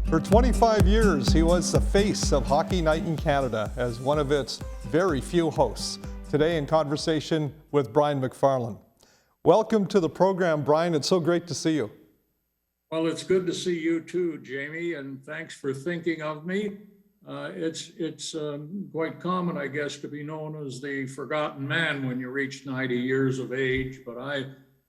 For 25 years, he was the face of Hockey Night in Canada as one of its very few hosts. Today in conversation with Brian McFarlane. Welcome to the program, Brian. It's so great to see you. Well, it's good to see you too, Jamie, and thanks for thinking of me. It's quite common, I guess, to be known as the forgotten man when you reach 90 years of age, but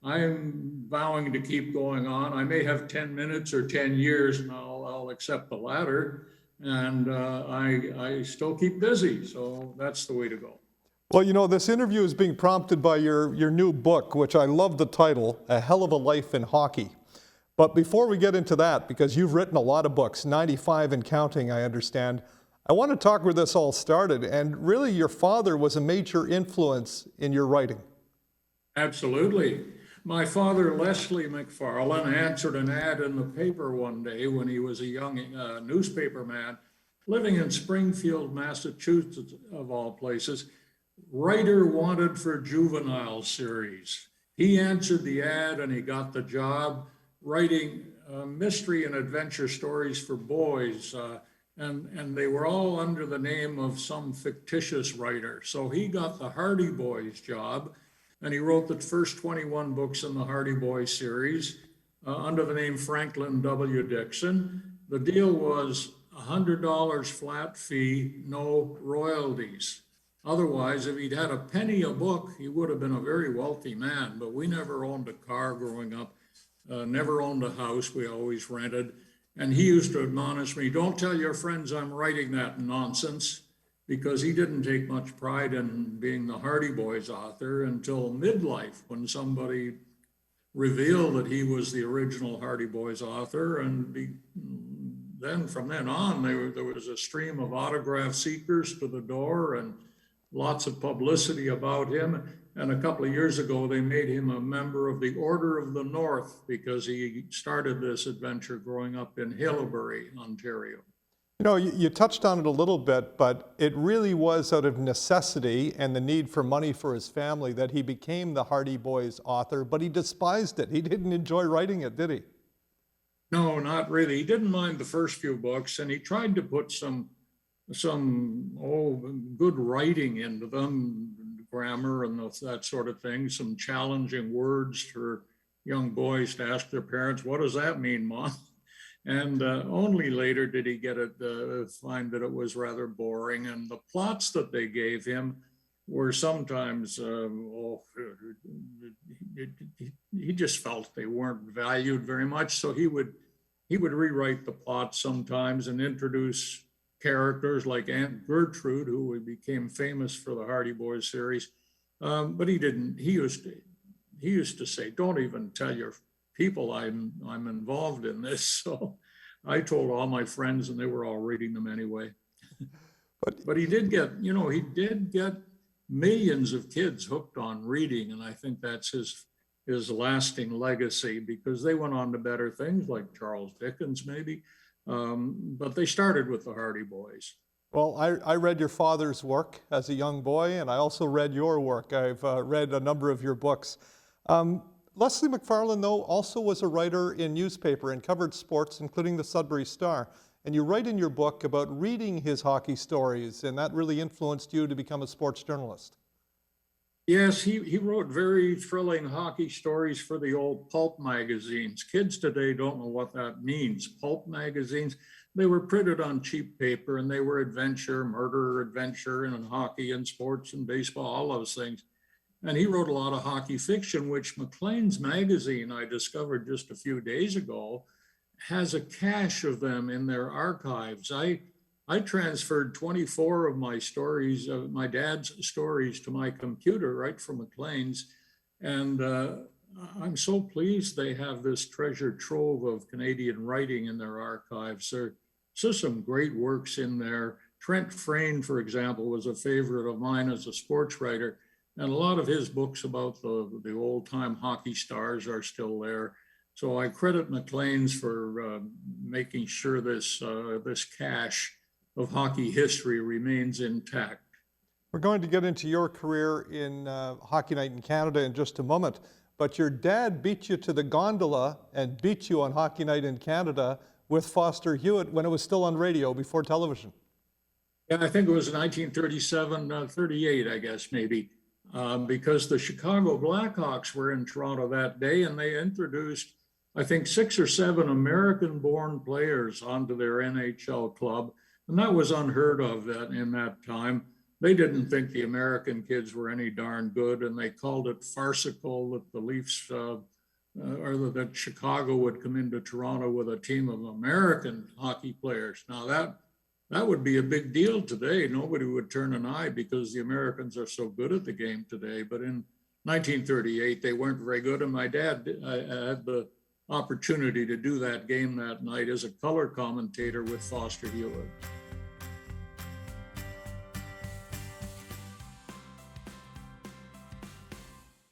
I'm vowing to keep going on. I may have 10 minutes or 10 years, and I'll accept the latter, and I still keep busy, so that's the way to go. Well, you know, this interview is being prompted by your new book, which I love the title, A Hell of a Life in Hockey. But before we get into that, because you've written a lot of books, 95 and counting, I understand, I want to talk where this all started. And really, your father was a major influence in your writing. Absolutely. My father, Leslie McFarlane, answered an ad in the paper one day when he was a young newspaper man living in Springfield, Massachusetts, of all places. Writer wanted for juvenile series. He answered the ad and he got the job writing mystery and adventure stories for boys, and they were all under the name of some fictitious writer. So he got the Hardy Boys job, and he wrote the first 21 books in the Hardy Boys series under the name Franklin W. Dixon. The deal was $100 flat fee, no royalties. Otherwise, if he'd had a penny a book, he would have been a very wealthy man, but we never owned a car growing up. Never owned a house, we always rented. And he used to admonish me, don't tell your friends I'm writing that nonsense, because he didn't take much pride in being the Hardy Boys author until midlife, when somebody revealed that he was the original Hardy Boys author. And then from then on, there was a stream of autograph seekers to the door and lots of publicity about him. And a couple of years ago, they made him a member of the Order of the North because he started this adventure growing up in Hillsbury, Ontario. You know, you touched on it a little bit, but it really was out of necessity and the need for money for his family that he became the Hardy Boys author, but he despised it. He didn't enjoy writing it, did he? No, not really. He didn't mind the first few books, and he tried to put some good writing into them, grammar and that sort of thing, some challenging words for young boys to ask their parents, what does that mean, Mom? And only later did he get it, find that it was rather boring. And the plots that they gave him were sometimes, he just felt they weren't valued very much. So he would rewrite the plot sometimes and introduce characters like Aunt Gertrude, who became famous for the Hardy Boys series. But he didn't, he used to say, don't even tell your people I'm involved in this. So I told all my friends and they were all reading them anyway. But he did get millions of kids hooked on reading. And I think that's his lasting legacy, because they went on to better things like Charles Dickens maybe. But they started with the Hardy Boys. Well, I read your father's work as a young boy, and I also read your work. I've read a number of your books. Leslie McFarlane, though, also was a writer in newspaper and covered sports, including the Sudbury Star. And you write in your book about reading his hockey stories, and that really influenced you to become a sports journalist. Yes, he wrote very thrilling hockey stories for the old pulp magazines. Kids today don't know what that means. Pulp magazines, they were printed on cheap paper, and they were adventure, murder, adventure, and hockey and sports and baseball, all those things. And he wrote a lot of hockey fiction, which Maclean's magazine, I discovered just a few days ago, has a cache of them in their archives. I transferred 24 of my stories, my dad's stories, to my computer right from Maclean's. And I'm so pleased they have this treasure trove of Canadian writing in their archives. There's just some great works in there. Trent Frayne, for example, was a favorite of mine as a sports writer. And a lot of his books about the old-time hockey stars are still there. So I credit Maclean's for making sure this cache of hockey history remains intact. We're going to get into your career in Hockey Night in Canada in just a moment, but your dad beat you to the gondola and beat you on Hockey Night in Canada with Foster Hewitt when it was still on radio before television. And I think it was 1937, 38, I guess, maybe, because the Chicago Blackhawks were in Toronto that day, and they introduced, I think, 6 or 7 American-born players onto their NHL club, and that was unheard of in that time. They didn't think the American kids were any darn good, and they called it farcical that the Leafs or that Chicago would come into Toronto with a team of American hockey players. Now that would be a big deal today. Nobody would turn an eye because the Americans are so good at the game today. But in 1938, they weren't very good. And my dad had the opportunity to do that game that night as a color commentator with Foster Hewitt.